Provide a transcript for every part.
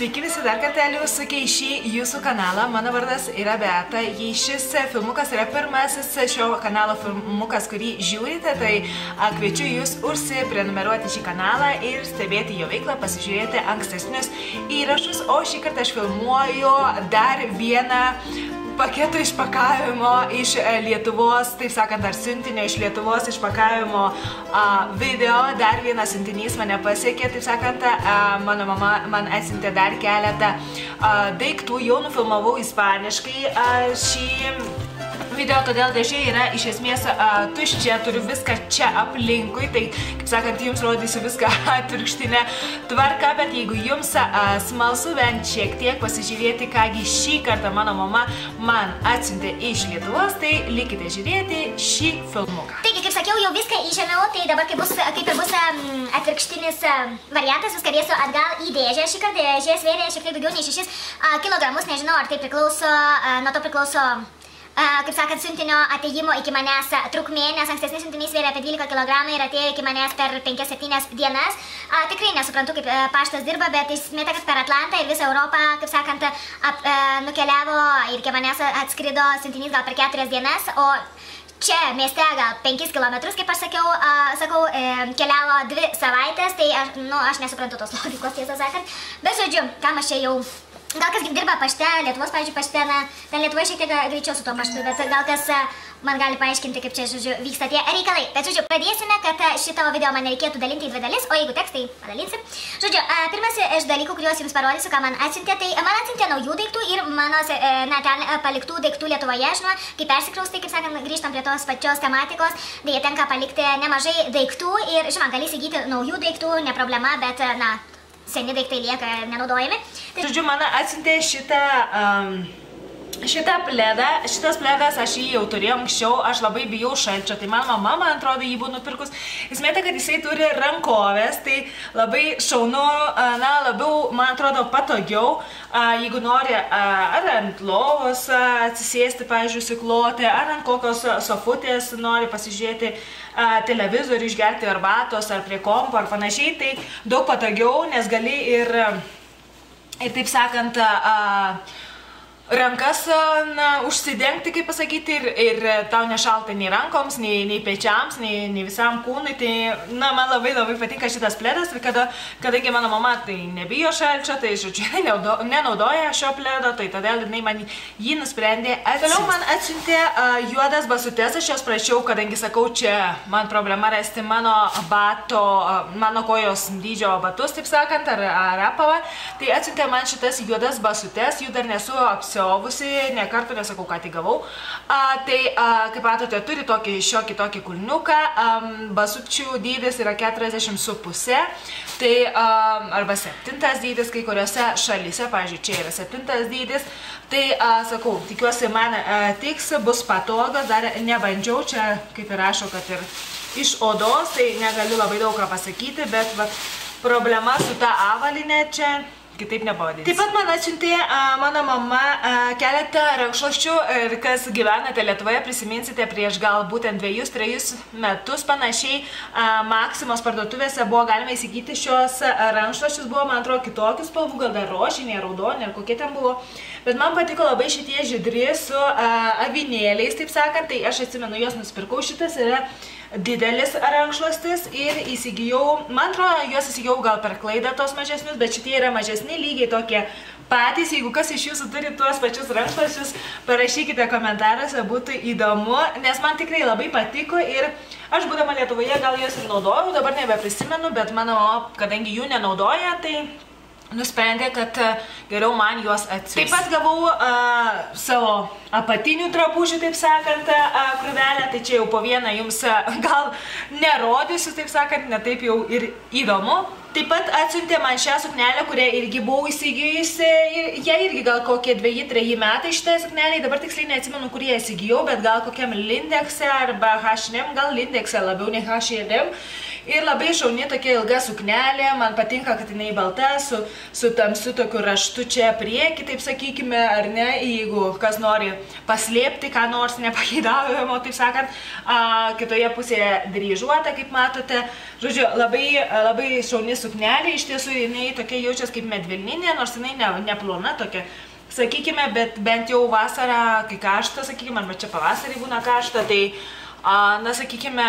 Sveiki visi dar kartelį užsukę į šį jūsų kanalą. Mano vardas yra Beata. Jei šis filmukas yra pirmasis šio kanalo filmukas, kurį žiūrite, tai kviečiu jūs užsiprenumeruoti šį kanalą ir stebėti jo veiklą, pasižiūrėti ankstesnius įrašus. O šį kartą aš filmuoju dar vieną paketo išpakavimo iš Lietuvos, taip sakant, ar siuntinio iš Lietuvos išpakavimo video. Dar vienas siuntinys mane pasiekė, taip sakant, mano mama man atsiuntė dar keletą daiktų. Jau nufilmavau ispaniškai šį video, todėl dėžė yra iš esmės tuščia, turiu viską čia aplinkui, tai, kaip sakant, jums rodysiu viską atvirkštinę tvarką, bet jeigu jums smalsu bent šiek tiek pasižiūrėti, kągi šį kartą mano mama man atsiuntė iš Lietuvos, tai likite žiūrėti šį filmuką. Taigi, kaip sakiau, jau viską išėmiau, tai dabar kaip ir bus atvirkštinis variantas, viską dėsiu atgal į dėžę. Šį kartą dėžė svėrė šiek tiek daugiau nei 6 kilogramus, nežinau, ar tai priklauso, nuo to priklauso, kaip sakant, siuntinio atėjimo iki manęs trukmė, nes ankstesnis siuntinys svėrė apie 12 kg ir atėjo iki manęs per 5-7 dienas. Tikrai nesuprantu, kaip paštas dirba, bet esmė ta, kad per Atlantą ir visą Europą, kaip sakant, nukeliavo ir iki manęs atskrido siuntinys gal per 4 dienas, o čia mieste gal 5 kilometrus, kaip aš sakau, keliavo 2 savaitės, tai aš nesuprantu tos logikos, tiesą sakant. Bet žodžiu, kam aš čia jau... Gal kas dirba pašte, Lietuvos, pavyzdžiui, pašte, ten Lietuvoje šiek tiek greičiau su tuo paštu, bet gal kas man gali paaiškinti, kaip čia, žodžiu, vyksta tie reikalai. Bet, žodžiu, pradėsime, kad šitą video man reikėtų dalinti į 2 dalis, o jeigu teks, tai padalinsim. Žodžiu, pirmas iš dalykų, kuriuos jums parodysiu, ką man atsiuntė, tai man atsiuntė naujų daiktų ir mano, ten paliktų daiktų Lietuvoje, žinoma, kai persikraustai, kaip sakant, grįžtam prie tos pačios tematikos, tai jie tenka palikti nemažai daiktų ir, žinoma, gali įsigyti naujų daiktų, ne problema, bet, seni daiktai lieka nenaudojami. Žodžiu, man atsiuntė šitą pledą. Šitas pledas aš jį jau turėjau anksčiau, aš labai bijau šalčio, tai mano mama, man atrodo, jį buvo nupirkus. Esmė ta, kad jisai turi rankovės, tai labai šaunu, labiau, man atrodo, patogiau, jeigu nori ar ant lovos atsisėsti, pavyzdžiui, sikloti, ar ant kokios sofutės nori pasižiūrėti televizorių, išgerti arbatos, ar prie kompo, ar panašiai, tai daug patogiau, nes gali ir taip sakant, rankas užsidengti, kaip pasakyti, ir tau nešalta nei rankoms, nei pečiams, nei visam kūnui. Tai, man labai patinka šitas pledas ir kadangi mano mama tai nebijo šalčio, tai, žodžiu, nenaudoja šio pledo, tai todėl jinai man jį nusprendė atsiuntė. Toliau man atsiuntė juodas basutes, aš jos prašiau, kadangi sakau, čia man problema rasti mano kojos dydžio batus, taip sakant, ar apavą, tai atsiuntė man šitas juodas basutes, jų dar nesu apsiovusi, ne kartą nesakau, ką tik gavau. Tai, kaip matote, turi šiokį tokį kulniuką, basučių dydis yra 40,5, tai arba 7 dydis kai kuriuose šalyse, pavyzdžiui, čia yra 7 dydis, tai, sakau, tikiuosi man tiks, bus patogas, dar nebandžiau, čia kaip ir rašo, kad ir iš odos, tai negaliu labai daug ką pasakyti, bet problema su ta avalinė čia kitaip nepavadinsi. Taip pat man atsiuntė mano mama keletą rankšluosčių ir kas gyvenate Lietuvoje, prisiminsite, prieš gal būtent 2-3 metus panašiai Maksimos parduotuvėse buvo galima įsigyti šios rankšluosčius, buvo, man atrodo, kitokių spalvų, gal dar rožiniai, raudoni, ar kokie ten buvo. Bet man patiko labai šitie žydri su avinėliais, taip sakant, tai aš atsimenu, juos nusipirkau, šitas yra didelis rankšluostis ir įsigijau, man atrodo, juos įsigijau gal per klaidą tos mažesnius, bet šitie yra mažesni, lygiai tokie patys. Jeigu kas iš jūsų turi tuos pačius rankšluosčius, parašykite komentaruose, būtų įdomu, nes man tikrai labai patiko ir aš būdama Lietuvoje gal juos ir naudojau, dabar nebeprisimenu, bet mano, kadangi jų nenaudoja, tai nusprendė, kad geriau man juos atsiųs. Taip pat gavau savo apatinių drabužių, taip sakant, krūvelę, tai čia jau po vieną jums gal nerodysiu, taip sakant, ne taip jau ir įdomu. Taip pat atsiuntė man šią suknelę, kurią irgi buvau įsigijusi, jie irgi gal kokie 2-3 metai šitai sukneliai, dabar tiksliai neatsimenu, kur jie įsigijau, bet gal kokiam Lindekse arba H&M, gal Lindekse labiau nei H&M. Ir labai šauni tokia ilga suknelė, man patinka, kad jinai balta, su tamsiu tokiu raštu čia prieki, taip sakykime, ar ne, jeigu kas nori paslėpti, ką nors nepageidaujamo, taip sakant, kitoje pusėje dryžuota, kaip matote. Žodžiu, labai šauni suknelė, iš tiesų jinai tokia jaučias kaip medvilninė, nors jinai ne plona tokia, sakykime, bet bent jau vasarą, kai karšta, sakykime, arba čia pavasarį būna karšta, tai, na, sakykime,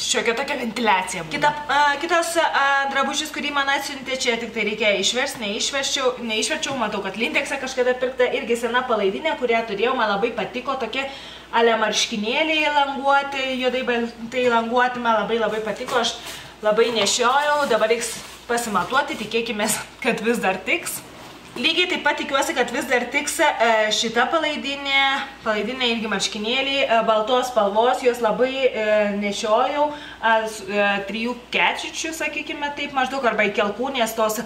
šiokia tokia ventiliacija. Kitas drabužis, kurį man atsiuntė, čia tik tai reikia išversti, neišverčiau, matau, kad Lindekse kažkada pirkta irgi sena palaidinė, kurią turėjau, man labai patiko, tokie ale marškinėliai languoti, juodai baltai languoti, man labai patiko, aš labai nešiojau, dabar reiks pasimatuoti, tikėkime, kad vis dar tiks. Lygiai taip pat tikiuosi, kad vis dar tiks šita palaidinė irgi marškinėliai, baltos spalvos, juos labai nešiojau, 3 ketvirčių, sakykime taip, maždaug, arba iki alkūnės tos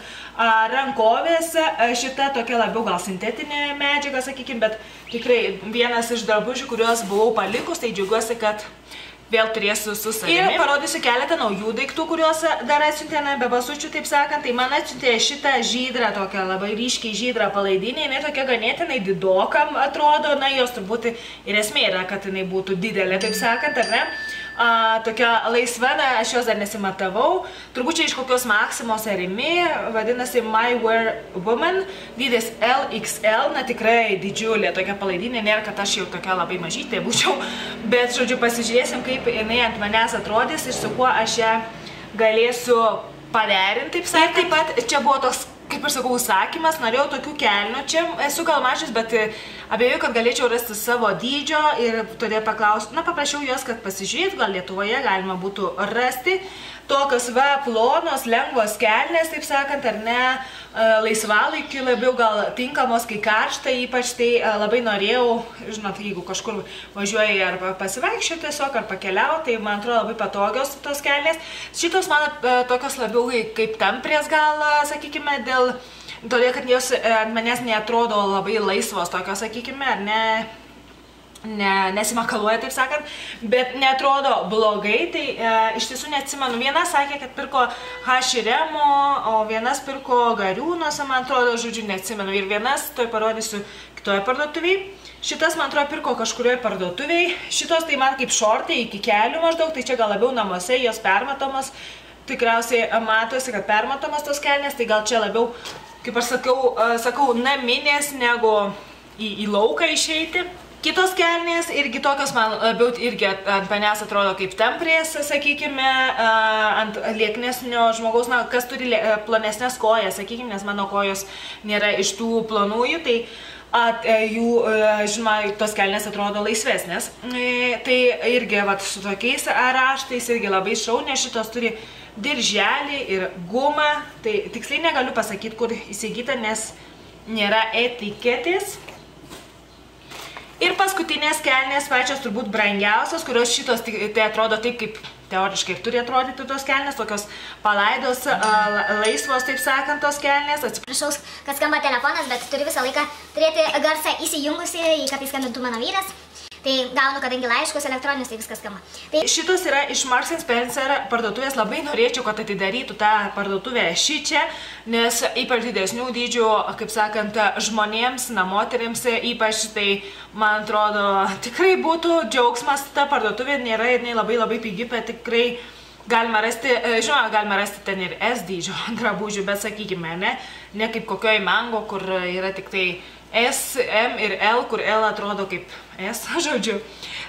rankovės, šita tokia labiau gal sintetinė medžiaga, sakykime, bet tikrai vienas iš drabužių, kuriuos buvau palikus, tai džiaugiuosi, kad vėl turėsiu su savimi. Ir parodysiu keletą naujų daiktų, kuriuos dar atsiuntė, be basučių, taip sakant. Tai man atsiuntė šitą žydrą, tokią labai ryškiai žydrą palaidinę. Jinai tokia ganėtinai didokam atrodo. Na, jos turbūt ir esmė yra, kad jinai būtų didelė, taip sakant, ar ne? Tokia laisva, aš jos dar nesimatavau. Turbūt čia iš kokios Maximos Rimi, vadinasi My Wear Woman, dydis LXL, na tikrai didžiulė tokia palaidinė, nėra, kad aš jau tokia labai mažytė būčiau, bet, žodžiu, pasižiūrėsim, kaip jinai ant manęs atrodys ir su kuo aš ją galėsiu paderinti, taip sakant. Taip pat čia buvo toks, kaip ir sakau, užsakymas, norėjau tokių kelnių, čia esu gal mažis, bet abejoju, kad galėčiau rasti savo dydžio ir todėl paprašiau jos, kad pasižiūrėtų, gal Lietuvoje galima būtų rasti tokios plonos, lengvos kelnės, taip sakant, ar ne, laisvalaikiu labiau gal tinkamos, kai karšta, ypač tai labai norėjau, žinot, jeigu kažkur važiuoji arba pasivaikščioti tiesiog, ar pakeliauti, tai man atrodo labai patogios tos kelnės. Šitos man tokios labiau kaip tamprės gal, sakykime, todėl, kad jos ant manęs neatrodo labai laisvos tokios, sakykime, ar ne, nesimakaluoja, taip sakant, bet neatrodo blogai, tai iš tiesų neatsimenu. Viena sakė, kad pirko H&M, o vienas pirko Gariūnuose, man atrodo, žodžiu, neatsimenu. Ir vienas, toj parodysiu, kitoje parduotuviai. Šitas, man atrodo, pirko kažkurioje parduotuviai. Šitos tai man kaip šortai iki kelių maždaug, tai čia gal labiau namuose, jos permatomos. Tikriausiai matosi, kad permatomos tos kelnės, tai gal čia labiau, kaip aš sakau, naminės negu į lauką išeiti. Kitos kelnės irgi tokios man labiau irgi ant manęs atrodo kaip tamprės, sakykime, ant lieknesnio žmogaus, na, kas turi plonesnės kojas, sakykime, nes mano kojos nėra iš tų plonųjų, tai jų, žinoma, tos kelnės atrodo laisvesnės. Tai irgi, vat, su tokiais raštais irgi labai šaunė, šitos turi dirželį ir gumą, tai tiksliai negaliu pasakyti, kur įsigyta, nes nėra etiketės. Ir paskutinės kelnės pačios turbūt brangiausios, kurios šitos tai atrodo taip, kaip teoriškai turi atrodyti tos kelnės, tokios palaidos, laisvos, taip sakant, tos kelnės. Atsiprašau, kad skamba telefonas, bet turiu visą laiką turėti garsą įsijungusi, kad skambintų mano vyras. Tai gaunu, kadangi laiškus elektroninius, tai viskas skamba. Šitos yra iš Marks & Spencer parduotuvės, labai norėčiau, kad atidarytų tą parduotuvę šičia, nes ypač didesnių dydžių, kaip sakant, žmonėms, moterims ypač, tai man atrodo tikrai būtų džiaugsmas, ta parduotuvė nėra ir labai pigi, bet tikrai galima rasti, žinoma, galima rasti ten ir S dydžio drabužių, bet sakykime, ne kaip kokioj Mango, kur yra tik tai S, M ir L, kur L atrodo kaip S, žodžiu.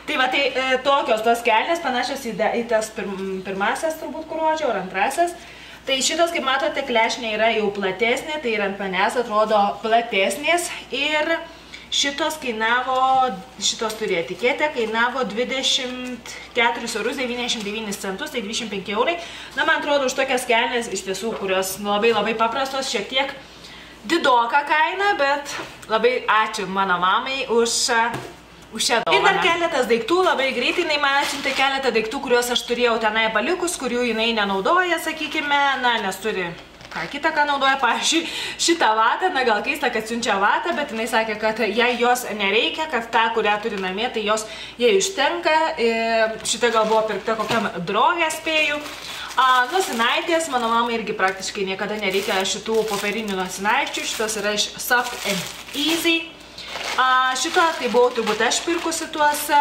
Tai va, tai tokios tos kelnės panašios į tas pirmasias turbūt, kur rodžiau, ar antrasias. Tai šitos, kaip matote, klešnė yra jau platesnė, tai ir ant manęs atrodo platesnės. Ir šitos kainavo, šitos turi etiketę, kainavo 24,99 €, tai 25 €. Na, man atrodo, už tokias kelnes iš tiesų, kurios labai paprastos, šiek tiek didoka kaina, bet labai ačiū mano mamai už šią dovaną. Ir dar keletas daiktų, labai greitai jinai man atsiuntė keletą daiktų, kuriuos aš turėjau tenai palikus, kurių jinai nenaudoja, sakykime, na, nes turi ką kitą, ką naudoja, pavyzdžiui, šitą vatą, na, gal keista, kad siunčia vatą, bet jinai sakė, kad jai jos nereikia, kad tą, kurią turi namie, tai jos jai užtenka. Šitą gal buvo pirkta kokiam draugė, spėju. Nosinaitės, mano mamai irgi praktiškai niekada nereikia šitų popierinių nosinaičių, šitos yra iš Soft & Easy. Šito, tai buvau turbūt aš pirkusi tuos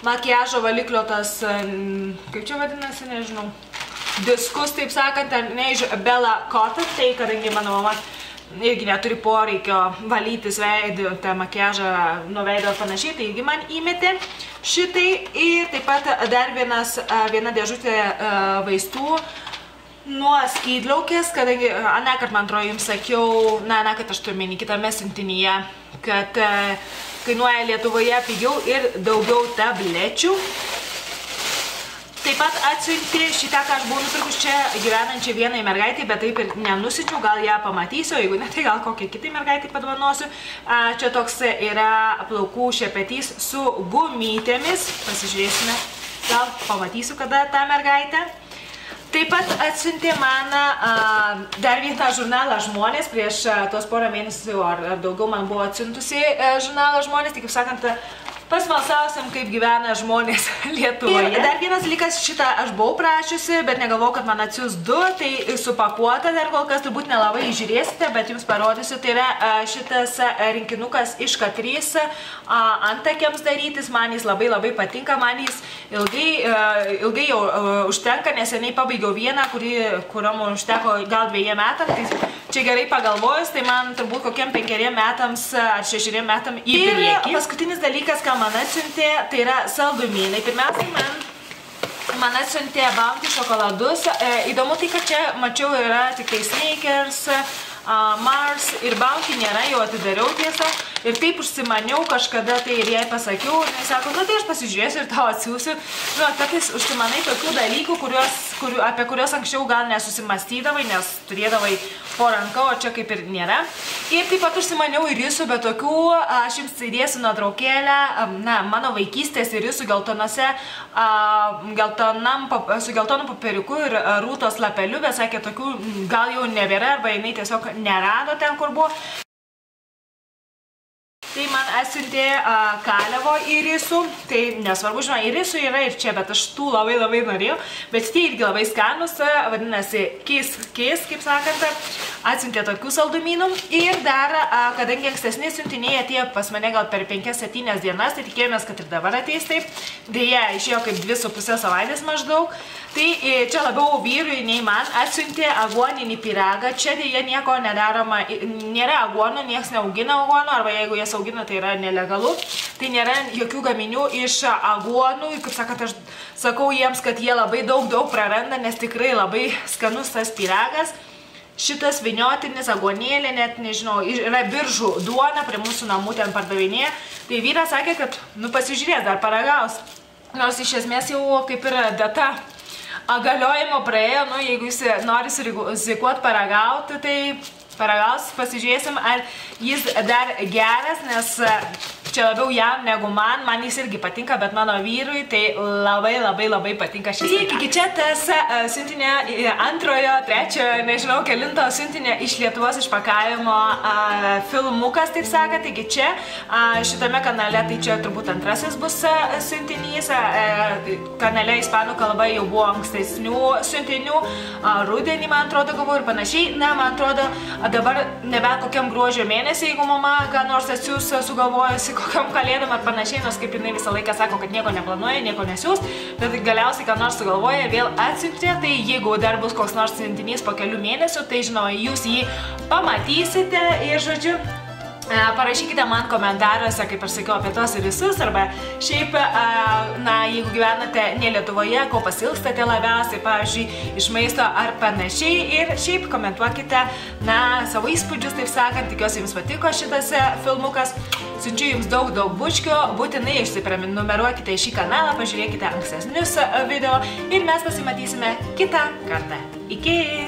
makiažo valiklio, tas, kaip čia vadinasi, nežinau, diskus, taip sakant, ne iš Bella Cotton, tai kadangi mano mama irgi neturi poreikio valytis veidų, tą makiažą nuo veido ir panašiai, tai irgi man įmetė šitai. Ir taip pat dar viena dėžutė vaistų nuo skydliaukės, kadangi anekart, man atrodo, jums sakiau, anekart aš turiu menį kitame siuntinyje, kad kainuoja Lietuvoje pigiau ir daugiau tablečių. Taip pat atsiuntė šitą, ką aš buvau nupirkus čia gyvenančią vienai mergaitį, bet taip ir nenusičiau, gal ją pamatysiu, jeigu ne, tai gal kokiai kitai mergaitį padovanosiu. Čia toks yra plaukų šepetys su gumytėmis, pasižiūrėsime, gal pamatysiu kada tą mergaitę. Taip pat atsiuntė man dar vieną žurnalą Žmonės, prieš tos porą mėnesių ar daugiau man buvo atsiuntusi žurnalą Žmonės, tai kaip sakant, pasmalsausiam, kaip gyvena žmonės Lietuvoje. Ir dar vienas dalykas, šitą aš buvau prašiusi, bet negalvau, kad man atsiūs du, tai supakuota dar kol kas, turbūt nelabai žiūrėsite, bet jums parodysiu. Tai yra šitas rinkinukas iš Catrice antakiams darytis, man jis labai patinka, man jis ilgai jau užtenka, neseniai pabaigiau vieną, kuriam užteko gal 2 metam, tai čia gerai pagalvojus, tai man turbūt kokiem 5 metams ar 6 metam į priekį. Ir paskutinis dalykas, ką man atsiuntė, tai yra saldumynai. Pirmiausiai man atsiuntė Bounty šokoladus. Įdomu tai, kad čia mačiau yra tik tai Snickers, Mars ir Bounty nėra, jau atidariau tiesą. Ir taip užsimaniau kažkada, tai ir jai pasakiau, ir jis sako, tai aš pasižiūrėsiu ir tau atsiųsiu. Tokiais užsimanai tokių dalykų, apie kuriuos anksčiau gal nesusimastydavai, nes turėdavai po ranka, o čia kaip ir nėra. Ir taip pat užsimaniau ir risų, bet tokių, aš jums įdėsiu nuotraukėlę, mano vaikystės ir risų geltonose, su geltonu popieriuku ir rūtos lapeliu, bet sakė, tokių gal jau nebėra, arba jinai tiesiog nerado ten, kur buvo. Tai man atsiuntė kalevo irisų, tai nesvarbu, žinoma, irisų yra ir čia, bet aš tų labai norėjau, bet tie irgi labai skanus, vadinasi Kiss, kaip sakant, atsiuntė tokių saldumynų. Ir dar, kadangi ankstesni siuntiniai atėjo pas mane gal per 5-7 dienas, tai tikėjomės, kad ir dabar ateis taip, dėja išėjo kaip 2,5 savaitės maždaug. Tai čia labiau vyrui nei man atsiuntė aguoninį pyragą, čia dėja nieko nedaroma, nėra aguonų, niekas neaugina aguonų, arba jeigu jas augina, tai yra nelegalu. Tai nėra jokių gaminių iš aguonų, kaip sakant, aš sakau jiems, kad jie labai daug praranda, nes tikrai labai skanus tas pyragas. Šitas viniotinis aguonėlė, net nežinau, yra biržų duona, prie mūsų namų ten pardavinėje. Tai vyras sakė, kad, pasižiūrės, dar paragaus. Nors iš esmės jau kaip ir data galiojimo praėjo, jeigu jis nori surizikuot paragauti, tai paragaus, pasižiūrėsim, ar jis dar geras, nes čia labiau jam negu man jis irgi patinka, bet mano vyrui tai labai patinka šis. Iki čia tas siuntinė antrojo, trečiojo, nežinau, kelinto siuntinė iš Lietuvos išpakavimo filmukas, taip sakant. Taigi čia šitame kanale, tai čia turbūt antrasis bus siuntinys, kanale ispanų kalba jau buvo ankstesnių siuntinių, rudenį, man atrodo, gavau ir panašiai. Na, man atrodo, dabar nebent kokiam gruodžio mėnesį, jeigu mama ką nors atsiūs sugalvojusi kokiam kalėdom ar panašiai, nors kaip jinai visą laiką sako, kad nieko neplanuoja, nieko nesiūs, bet galiausiai ką nors sugalvoja ir vėl atsiuntė, tai jeigu dar bus koks nors siuntinys po kelių mėnesių, tai žinoma, jūs jį pamatysite ir, žodžiu, parašykite man komentaruose, kaip aš sakiau, apie tos visus, arba šiaip, jeigu gyvenate ne Lietuvoje, ko pasilgstate labiausiai, pavyzdžiui, iš maisto ar panašiai, ir šiaip komentuokite, savo įspūdžius, taip sakant, tikiuosi jums patiko šitas filmukas, siunčiu jums daug bučkių, būtinai išsiprenumeruokite šį kanalą, pažiūrėkite ankstesnius video ir mes pasimatysime kitą kartą. Iki!